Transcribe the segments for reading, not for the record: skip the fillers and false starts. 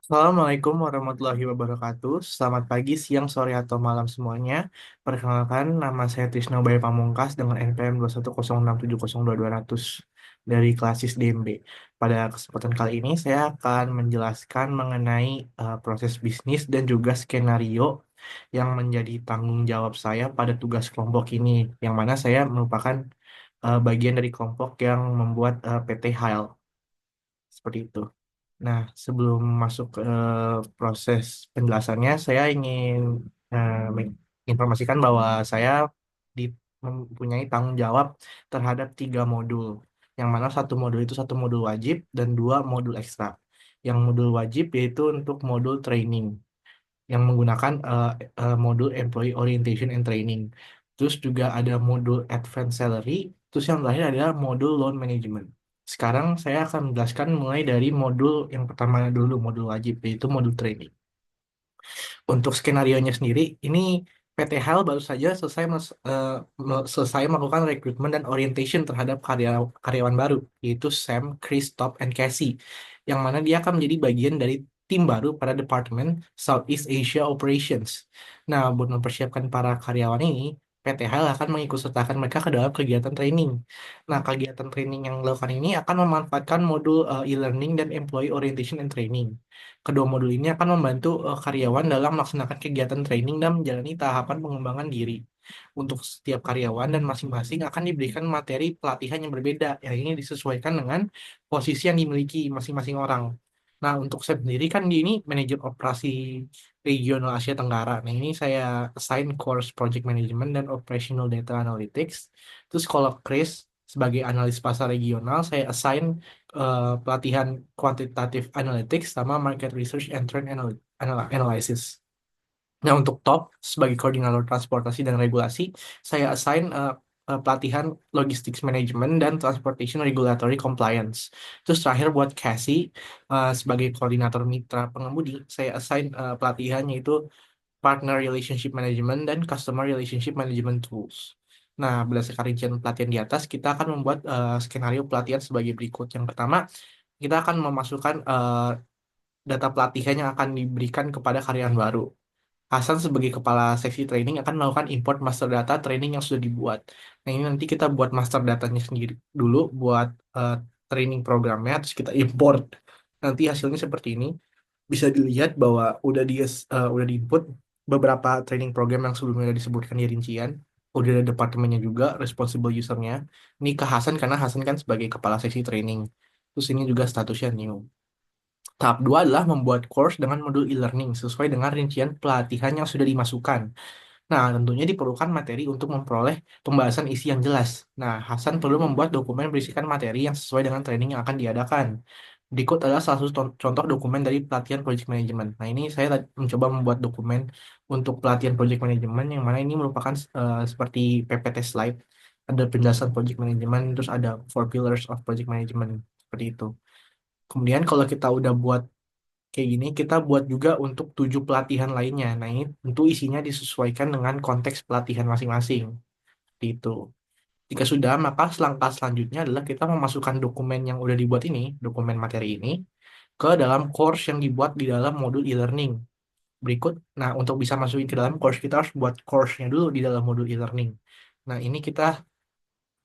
Assalamualaikum warahmatullahi wabarakatuh. Selamat pagi, siang, sore, atau malam semuanya. Perkenalkan, nama saya Trisno Bayu Pamungkas dengan NPM 21067022200 dari Klasis DMB. Pada kesempatan kali ini, saya akan menjelaskan mengenai proses bisnis dan juga skenario yang menjadi tanggung jawab saya pada tugas kelompok ini, yang mana saya merupakan bagian dari kelompok yang membuat PT HAL. Seperti itu. Nah, sebelum masuk ke proses penjelasannya, saya ingin menginformasikan bahwa saya mempunyai tanggung jawab terhadap tiga modul, yang mana satu modul itu satu modul wajib dan dua modul ekstra. Yang modul wajib yaitu untuk modul training, yang menggunakan modul Employee Orientation and Training. Terus juga ada modul Advanced Salary, terus yang terakhir adalah modul Loan Management. Sekarang saya akan menjelaskan mulai dari modul yang pertama dulu, modul wajib, yaitu modul training. Untuk skenarionya sendiri, ini PT HAL baru saja selesai melakukan rekrutmen dan orientation terhadap karyawan baru, yaitu Sam, Chris, Top, and Casey, yang mana dia akan menjadi bagian dari tim baru pada Departemen Southeast Asia Operations. Nah, buat mempersiapkan para karyawan ini, PT HAL akan mengikutsertakan mereka ke dalam kegiatan training. Nah, kegiatan training yang dilakukan ini akan memanfaatkan modul e-learning dan employee orientation and training. Kedua modul ini akan membantu karyawan dalam melaksanakan kegiatan training dan menjalani tahapan pengembangan diri. Untuk setiap karyawan dan masing-masing akan diberikan materi pelatihan yang berbeda, yang ini disesuaikan dengan posisi yang dimiliki masing-masing orang. Nah, untuk saya sendiri kan di ini manajer operasi regional Asia Tenggara. Nah, ini saya assign course Project Management dan Operational Data Analytics. Terus kalau Chris sebagai analis pasar regional, saya assign pelatihan Quantitative Analytics sama Market Research and Trend Analysis. Nah, untuk top sebagai koordinator transportasi dan regulasi, saya assign pelatihan Logistics Management dan Transportation Regulatory Compliance. Terus terakhir buat Cassie, sebagai koordinator mitra pengemudi, saya assign pelatihan yaitu Partner Relationship Management dan Customer Relationship Management Tools. Nah, berdasarkan rincian pelatihan di atas, kita akan membuat skenario pelatihan sebagai berikut. Yang pertama, kita akan memasukkan data pelatihan yang akan diberikan kepada karyawan baru. Hasan sebagai kepala seksi training akan melakukan import master data training yang sudah dibuat. Nah, ini nanti kita buat master datanya sendiri dulu, buat eh, training programnya, terus kita import. Nanti hasilnya seperti ini. Bisa dilihat bahwa udah diinput beberapa training program yang sebelumnya udah disebutkan di rincian. Udah ada departemennya juga, responsible usernya. Ini ke Hasan karena Hasan kan sebagai kepala seksi training. Terus ini juga statusnya new. Tahap 2 adalah membuat course dengan modul e-learning sesuai dengan rincian pelatihan yang sudah dimasukkan. Nah, tentunya diperlukan materi untuk memperoleh pembahasan isi yang jelas. Nah, Hasan perlu membuat dokumen berisikan materi yang sesuai dengan training yang akan diadakan. Berikut adalah salah satu contoh dokumen dari pelatihan project management. Nah, ini saya mencoba membuat dokumen untuk pelatihan project management yang mana ini merupakan seperti PPT slide. Ada penjelasan project management, terus ada four pillars of project management. Seperti itu. Kemudian kalau kita udah buat kayak gini, kita buat juga untuk 7 pelatihan lainnya. Nah, ini tentu isinya disesuaikan dengan konteks pelatihan masing-masing. Seperti itu. Jika sudah, maka langkah selanjutnya adalah kita memasukkan dokumen yang udah dibuat ini, dokumen materi ini, ke dalam course yang dibuat di dalam modul e-learning. Berikut, nah untuk bisa masukin ke dalam course, kita harus buat course-nya dulu di dalam modul e-learning. Nah, ini kita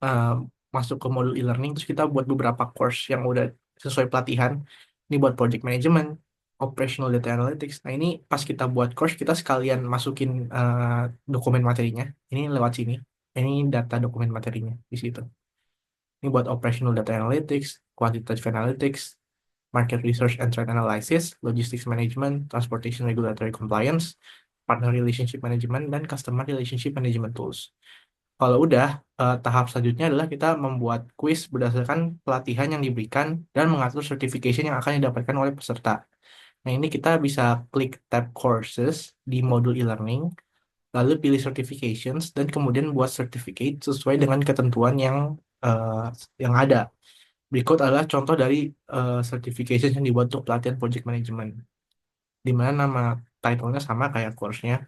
uh, masuk ke modul e-learning, terus kita buat beberapa course yang udah sesuai pelatihan. Ini buat project management, operational data analytics. Nah, ini pas kita buat course, kita sekalian masukin dokumen materinya. Ini lewat sini. Ini data dokumen materinya di situ. Ini buat operational data analytics, quantitative analytics, market research and trend analysis, logistics management, transportation regulatory compliance, partner relationship management, dan customer relationship management tools. Kalau udah, tahap selanjutnya adalah kita membuat quiz berdasarkan pelatihan yang diberikan dan mengatur certification yang akan didapatkan oleh peserta. Nah, ini kita bisa klik tab courses di modul e-learning, lalu pilih certifications, dan kemudian buat certificate sesuai dengan ketentuan eh, yang ada. Berikut adalah contoh dari certification yang dibuat untuk pelatihan project management, di mana nama title-nya sama kayak course-nya.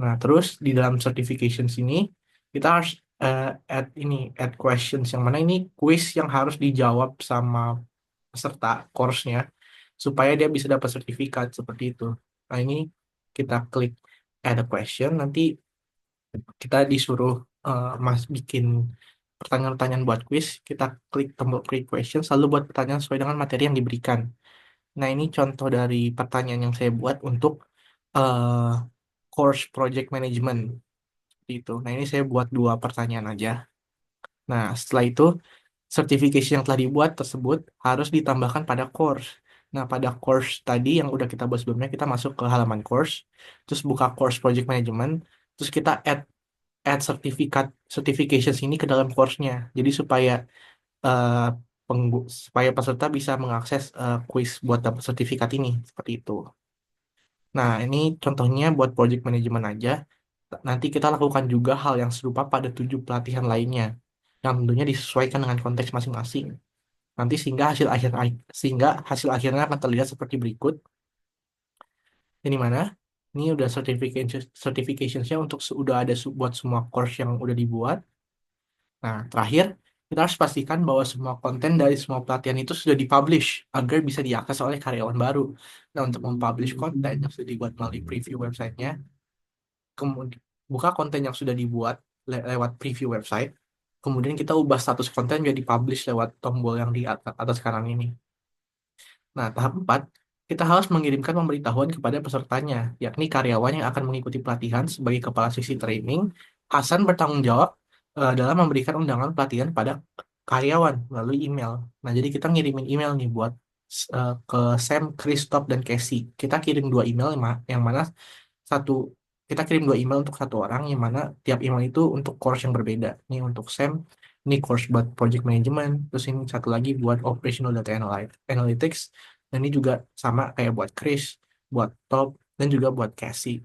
Nah, terus di dalam certification sini kita harus add questions yang mana ini quiz yang harus dijawab sama peserta course-nya. supaya dia bisa dapat sertifikat seperti itu. Nah, ini kita klik add a question, nanti kita disuruh mas bikin pertanyaan-pertanyaan buat quiz, kita klik tombol create question, selalu buat pertanyaan sesuai dengan materi yang diberikan. Nah, ini contoh dari pertanyaan yang saya buat untuk eh, course project management itu. Nah, ini saya buat dua pertanyaan aja. Nah, setelah itu certification yang telah dibuat tersebut harus ditambahkan pada course. Nah, pada course tadi yang udah kita buat sebelumnya, kita masuk ke halaman course, terus buka course project management, terus kita add sertifikat certifications ini ke dalam course-nya. Jadi supaya eh, supaya peserta bisa mengakses quiz buat dapat sertifikat ini seperti itu. Nah, ini contohnya buat project management aja. Nanti kita lakukan juga hal yang serupa pada 7 pelatihan lainnya, yang tentunya disesuaikan dengan konteks masing-masing. Nanti sehingga hasil akhirnya akan terlihat seperti berikut. Ini mana? Ini udah certificationsnya untuk udah ada buat semua course yang udah dibuat. Nah, terakhir, kita harus pastikan bahwa semua konten dari semua pelatihan itu sudah dipublish agar bisa diakses oleh karyawan baru. Nah, untuk mempublish konten yang sudah dibuat melalui preview websitenya, kemudian buka konten yang sudah dibuat lewat preview website, kemudian kita ubah status konten jadi publish lewat tombol yang di atas kanan ini. Nah, tahap 4, kita harus mengirimkan pemberitahuan kepada pesertanya, yakni karyawan yang akan mengikuti pelatihan sebagai kepala sesi training. Hasan bertanggung jawab dalam memberikan undangan pelatihan pada karyawan melalui email. Nah, jadi kita ngirimin email nih buat ke Sam, Christoph, dan Casey. Kita kirim dua email yang mana satu kita kirim dua email untuk satu orang, yang mana tiap email itu untuk course yang berbeda. Ini untuk Sam, ini course buat project management, terus ini satu lagi buat operational data analytics, dan ini juga sama kayak buat Chris, buat Top, dan juga buat Casey.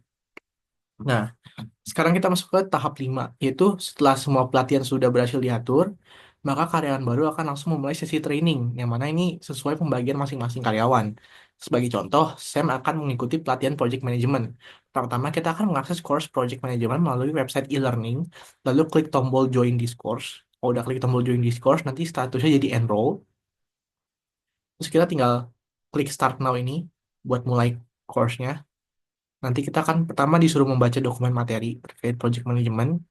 Nah, sekarang kita masuk ke tahap 5, yaitu setelah semua pelatihan sudah berhasil diatur, maka karyawan baru akan langsung memulai sesi training, yang mana ini sesuai pembagian masing-masing karyawan. Sebagai contoh, Sam akan mengikuti pelatihan project management. Pertama, kita akan mengakses course project management melalui website e-learning, lalu klik tombol join this course. Kalau udah klik tombol join this course, nanti statusnya jadi enroll. Terus kita tinggal klik start now ini buat mulai course-nya. Nanti kita akan pertama disuruh membaca dokumen materi terkait project management.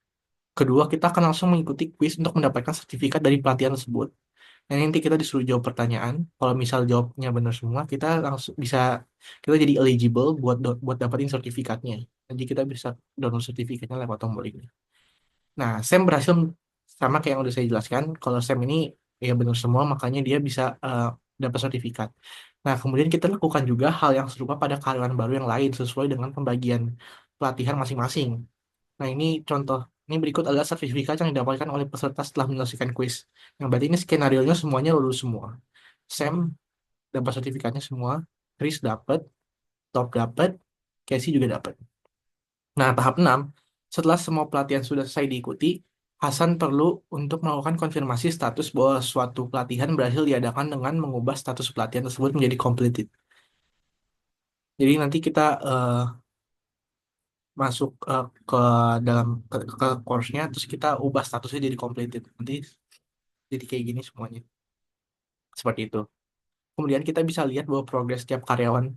Kedua, kita akan langsung mengikuti quiz untuk mendapatkan sertifikat dari pelatihan tersebut. Dan nanti kita disuruh jawab pertanyaan. Kalau misal jawabnya benar semua, kita langsung kita jadi eligible buat dapetin sertifikatnya. Jadi kita bisa download sertifikatnya lewat tombol ini. Nah, Sam berhasil sama kayak yang udah saya jelaskan. Kalau Sam ini ya benar semua, makanya dia bisa dapat sertifikat. Nah, kemudian kita lakukan juga hal yang serupa pada karyawan baru yang lain sesuai dengan pembagian pelatihan masing-masing. Nah, ini berikut adalah sertifikat yang didapatkan oleh peserta setelah menyelesaikan kuis. Yang berarti ini skenario-nya semuanya lulus semua. Sam dapat sertifikatnya semua, Chris dapat, Top dapat, Casey juga dapat. Nah, tahap 6, setelah semua pelatihan sudah selesai diikuti, Hasan perlu untuk melakukan konfirmasi status bahwa suatu pelatihan berhasil diadakan dengan mengubah status pelatihan tersebut menjadi completed. Jadi nanti kita masuk ke dalam ke course-nya, terus kita ubah statusnya jadi completed. Nanti jadi kayak gini semuanya. Seperti itu. Kemudian kita bisa lihat bahwa progres setiap karyawan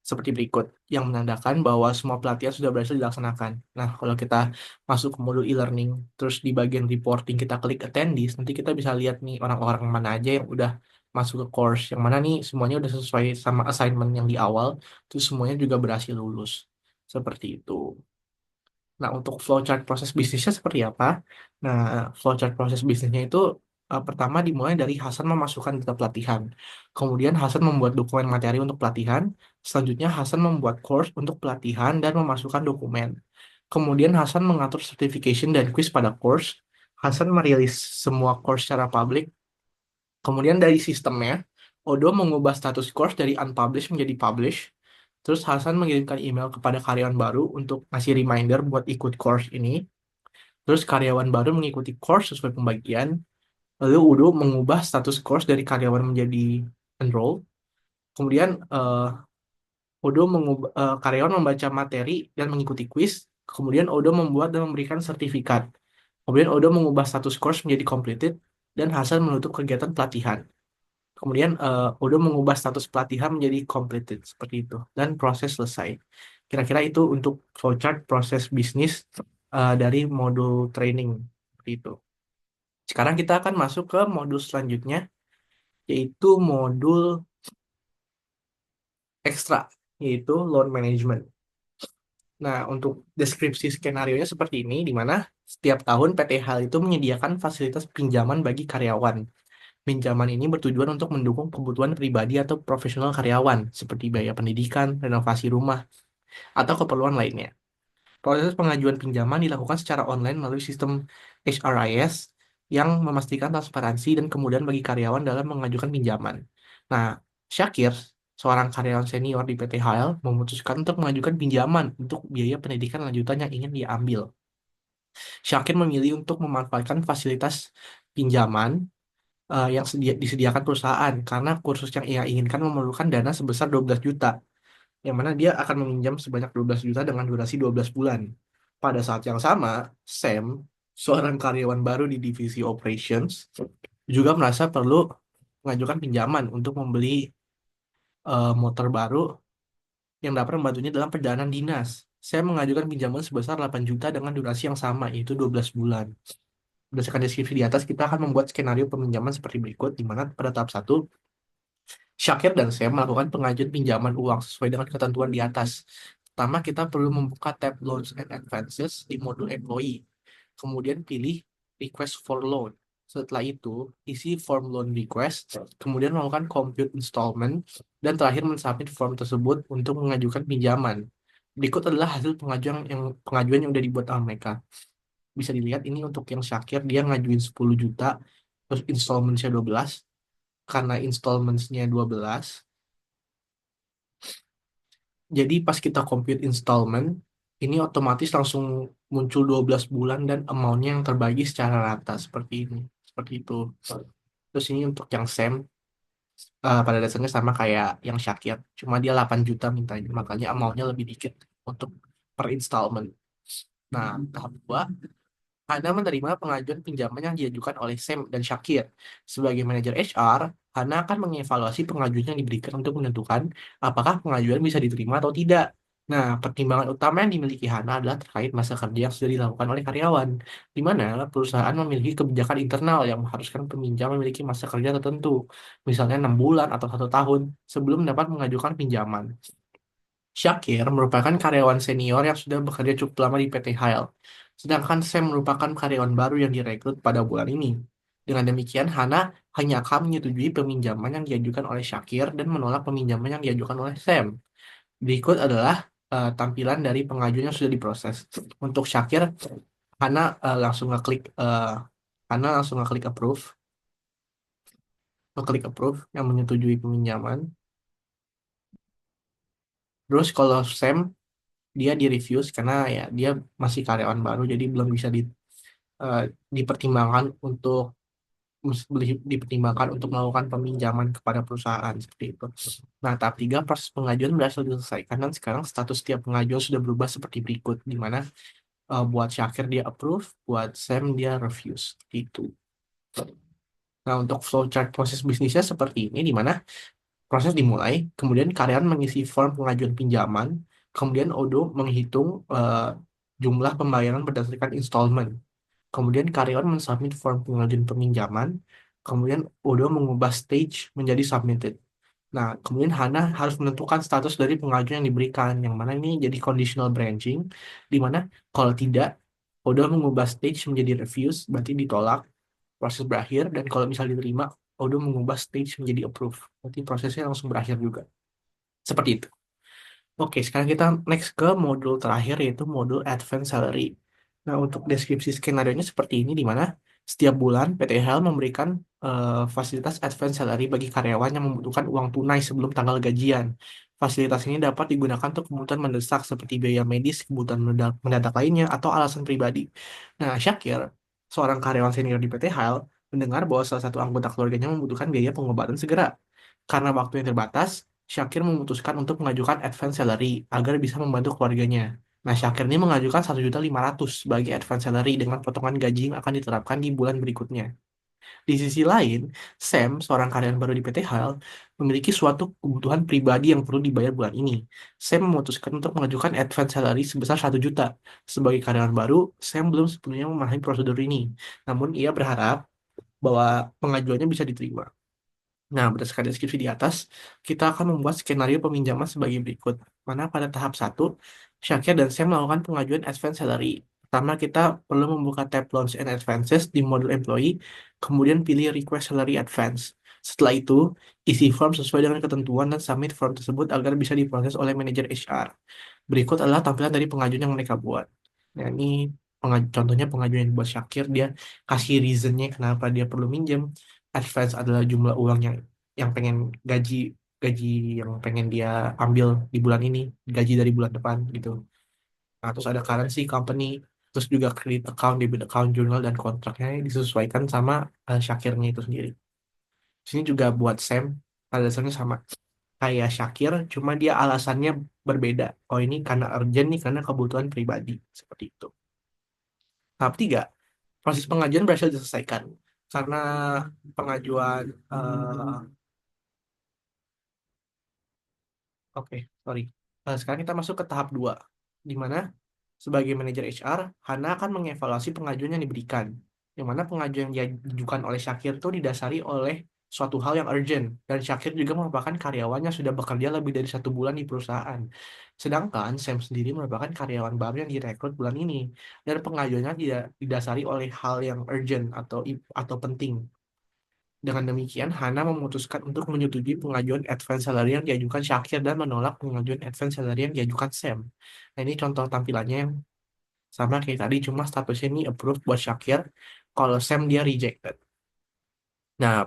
seperti berikut, yang menandakan bahwa semua pelatihan sudah berhasil dilaksanakan. Nah, kalau kita masuk ke modul e-learning, terus di bagian reporting kita klik attendees, nanti kita bisa lihat nih orang-orang mana aja yang udah masuk ke course, yang mana nih semuanya udah sesuai sama assignment yang di awal, terus semuanya juga berhasil lulus. Seperti itu. Nah, untuk flowchart proses bisnisnya seperti apa? Nah, flowchart proses bisnisnya itu pertama dimulai dari Hasan memasukkan data pelatihan. Kemudian Hasan membuat dokumen materi untuk pelatihan. Selanjutnya Hasan membuat course untuk pelatihan dan memasukkan dokumen. Kemudian Hasan mengatur certification dan quiz pada course. Hasan merilis semua course secara publik. Kemudian dari sistemnya, Odo mengubah status course dari unpublished menjadi published. Terus Hasan mengirimkan email kepada karyawan baru untuk ngasih reminder buat ikut course ini. Terus karyawan baru mengikuti course sesuai pembagian. Lalu Udo mengubah status course dari karyawan menjadi enroll. Kemudian karyawan membaca materi dan mengikuti quiz. Kemudian Odo membuat dan memberikan sertifikat. Kemudian Odo mengubah status course menjadi completed dan Hasan menutup kegiatan pelatihan. Kemudian udah mengubah status pelatihan menjadi completed seperti itu dan proses selesai. Kira-kira itu untuk flowchart proses bisnis dari modul training seperti itu. Sekarang kita akan masuk ke modul selanjutnya yaitu modul ekstra yaitu loan management. Nah, untuk deskripsi skenario-nya seperti ini, di mana setiap tahun PT HAL itu menyediakan fasilitas pinjaman bagi karyawan. Pinjaman ini bertujuan untuk mendukung kebutuhan pribadi atau profesional karyawan, seperti biaya pendidikan, renovasi rumah, atau keperluan lainnya. Proses pengajuan pinjaman dilakukan secara online melalui sistem HRIS yang memastikan transparansi dan kemudahan bagi karyawan dalam mengajukan pinjaman. Nah, Syakir, seorang karyawan senior di PT HL, memutuskan untuk mengajukan pinjaman untuk biaya pendidikan lanjutan yang ingin dia ambil. Syakir memilih untuk memanfaatkan fasilitas pinjaman yang disediakan perusahaan karena kursus yang ia inginkan memerlukan dana sebesar 12 juta yang mana dia akan meminjam sebanyak 12 juta dengan durasi 12 bulan. Pada saat yang sama, Sam, seorang karyawan baru di divisi operations, juga merasa perlu mengajukan pinjaman untuk membeli motor baru yang dapat membantunya dalam perjalanan dinas. Saya mengajukan pinjaman sebesar 8 juta dengan durasi yang sama, yaitu 12 bulan. Berdasarkan deskripsi di atas, kita akan membuat skenario peminjaman seperti berikut, di mana pada tahap 1, Syakir dan saya melakukan pengajuan pinjaman uang sesuai dengan ketentuan di atas. Pertama, kita perlu membuka tab Loans and Advances di modul Employee. Kemudian pilih Request for Loan. Setelah itu, isi form loan request, kemudian melakukan compute installment, dan terakhir mensubmit form tersebut untuk mengajukan pinjaman. Berikut adalah hasil pengajuan yang udah dibuat sama mereka. Bisa dilihat ini untuk yang Syakir, dia ngajuin 10 juta, terus installment-nya 12, karena installments-nya 12, jadi pas kita compute installment, ini otomatis langsung muncul 12 bulan dan amount-nya yang terbagi secara rata seperti ini. Seperti itu. Terus ini untuk yang Sam, pada dasarnya sama kayak yang Syakir. Cuma dia 8 juta mintanya, makanya amount-nya lebih dikit untuk per installment. Nah, tahap 2, Hana menerima pengajuan pinjaman yang diajukan oleh Sam dan Syakir. Sebagai manajer HR, Hana akan mengevaluasi pengajuan yang diberikan untuk menentukan apakah pengajuan bisa diterima atau tidak. Nah, pertimbangan utama yang dimiliki Hana adalah terkait masa kerja yang sudah dilakukan oleh karyawan, di mana perusahaan memiliki kebijakan internal yang mengharuskan peminjam memiliki masa kerja tertentu, misalnya 6 bulan atau 1 tahun, sebelum dapat mengajukan pinjaman. Syakir merupakan karyawan senior yang sudah bekerja cukup lama di PT HL, sedangkan Sam merupakan karyawan baru yang direkrut pada bulan ini. Dengan demikian, Hana hanya akan menyetujui peminjaman yang diajukan oleh Syakir dan menolak peminjaman yang diajukan oleh Sam. Berikut adalah tampilan dari pengajuan yang sudah diproses. Untuk Syakir, Hana langsung ngeklik approve, yang menyetujui peminjaman. Terus kalau Sam dia di reviews karena ya dia masih karyawan baru jadi belum bisa eh, dipertimbangkan untuk dipertimbangkan untuk melakukan peminjaman kepada perusahaan seperti itu. Nah, tahap 3 proses pengajuan berhasil diselesaikan dan sekarang status setiap pengajuan sudah berubah seperti berikut di mana buat Syakir dia approve, buat Sam dia reviews gitu. Nah, untuk flowchart proses bisnisnya seperti ini di mana proses dimulai, kemudian karyawan mengisi form pengajuan pinjaman, kemudian Odo menghitung jumlah pembayaran berdasarkan installment. Kemudian karyawan mensubmit form pengajuan peminjaman, kemudian Odo mengubah stage menjadi submitted. Nah, kemudian Hana harus menentukan status dari pengajuan yang diberikan, yang mana ini jadi conditional branching, di mana kalau tidak, Odo mengubah stage menjadi refuse, berarti ditolak, proses berakhir, dan kalau misalnya diterima, Odo mengubah stage menjadi approve, berarti prosesnya langsung berakhir juga. Seperti itu. Oke, sekarang kita next ke modul terakhir yaitu modul Advance Salary. Nah, untuk deskripsi skenario-nya seperti ini di mana setiap bulan PT HEL memberikan fasilitas Advance Salary bagi karyawan yang membutuhkan uang tunai sebelum tanggal gajian. Fasilitas ini dapat digunakan untuk kebutuhan mendesak seperti biaya medis, kebutuhan mendadak lainnya, atau alasan pribadi. Nah, Syakir, seorang karyawan senior di PT HEL, mendengar bahwa salah satu anggota keluarganya membutuhkan biaya pengobatan segera. Karena waktu yang terbatas, Syakir memutuskan untuk mengajukan advance salary agar bisa membantu keluarganya. Nah, Syakir ini mengajukan 1.500.000 sebagai advance salary dengan potongan gaji yang akan diterapkan di bulan berikutnya. Di sisi lain, Sam, seorang karyawan baru di PT Hal, memiliki suatu kebutuhan pribadi yang perlu dibayar bulan ini. Sam memutuskan untuk mengajukan advance salary sebesar 1 juta. Sebagai karyawan baru, Sam belum sepenuhnya memahami prosedur ini. Namun ia berharap bahwa pengajuannya bisa diterima. Nah, berdasarkan deskripsi di atas, kita akan membuat skenario peminjaman sebagai berikut. Mana pada tahap satu, Syakir dan Sam melakukan pengajuan advance salary. Pertama, kita perlu membuka tab Loans and Advances di modul employee, kemudian pilih Request Salary Advance. Setelah itu, isi form sesuai dengan ketentuan dan submit form tersebut agar bisa diproses oleh manajer HR. Berikut adalah tampilan dari pengajuan yang mereka buat. Nah, ini contohnya pengajuan yang buat Syakir, dia kasih reasonnya kenapa dia perlu minjem. Advance adalah jumlah uang yang pengen gaji gaji yang pengen dia ambil di bulan ini, gaji dari bulan depan gitu. Nah, terus ada currency company, terus juga credit account, debit account, journal dan kontraknya disesuaikan sama Syakirnya itu sendiri. Sini juga buat Sam, pada dasarnya sama kayak Syakir, cuma dia alasannya berbeda. Oh ini karena urgent nih, karena kebutuhan pribadi seperti itu. Tahap tiga, proses pengajuan berhasil diselesaikan karena pengajuan oke, sorry. Sekarang kita masuk ke tahap 2, di mana sebagai manajer HR, Hana akan mengevaluasi pengajuan yang diberikan. Yang mana pengajuan yang diajukan oleh Syakir itu didasari oleh suatu hal yang urgent. Dan Syakir juga merupakan karyawan yang sudah bekerja lebih dari 1 bulan di perusahaan. Sedangkan Sam sendiri merupakan karyawan baru yang direkrut bulan ini. Dan pengajuannya tidak didasari oleh hal yang urgent atau penting. Dengan demikian, Hana memutuskan untuk menyetujui pengajuan advance salary yang diajukan Syakir dan menolak pengajuan advance salary yang diajukan Sam. Nah, ini contoh tampilannya yang sama kayak tadi, cuma statusnya ini approved buat Syakir, kalau Sam dia rejected. Nah,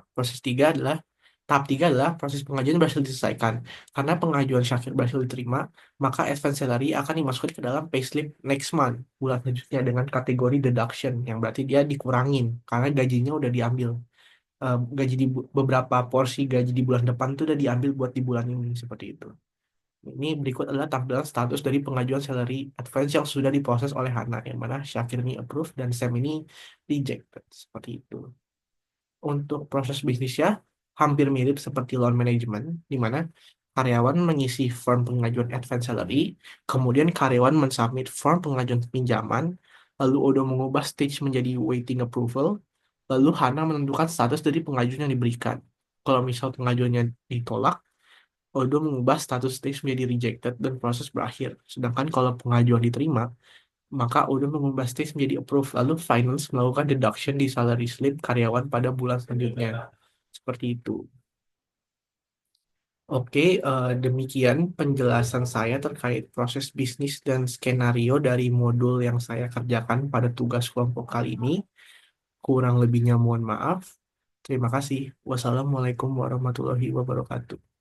tahap 3 adalah proses pengajuan berhasil diselesaikan. Karena pengajuan Syakir berhasil diterima, maka advance salary akan dimasukkan ke dalam payslip next month, bulan selanjutnya dengan kategori deduction, yang berarti dia dikurangin, karena gajinya udah diambil. Beberapa porsi gaji di bulan depan itu udah diambil buat di bulan ini seperti itu. Ini berikut adalah tampilan status dari pengajuan salary advance yang sudah diproses oleh Hana, yang mana Syakir ini approve dan Sam ini rejected seperti itu. Untuk proses bisnisnya hampir mirip seperti loan management, di mana karyawan mengisi form pengajuan advance salary, kemudian karyawan mensubmit form pengajuan pinjaman, lalu Odo mengubah stage menjadi waiting approval, lalu Hana menentukan status dari pengajuan yang diberikan. Kalau misal pengajuannya ditolak, Odo mengubah status stage menjadi rejected dan proses berakhir. Sedangkan kalau pengajuan diterima, maka Odo mengubah stage menjadi approve, lalu finance melakukan deduction di salary slip karyawan pada bulan selanjutnya. Seperti itu. Oke, demikian penjelasan saya terkait proses bisnis dan skenario dari modul yang saya kerjakan pada tugas kelompok kali ini. Kurang lebihnya mohon maaf. Terima kasih. Wassalamualaikum warahmatullahi wabarakatuh.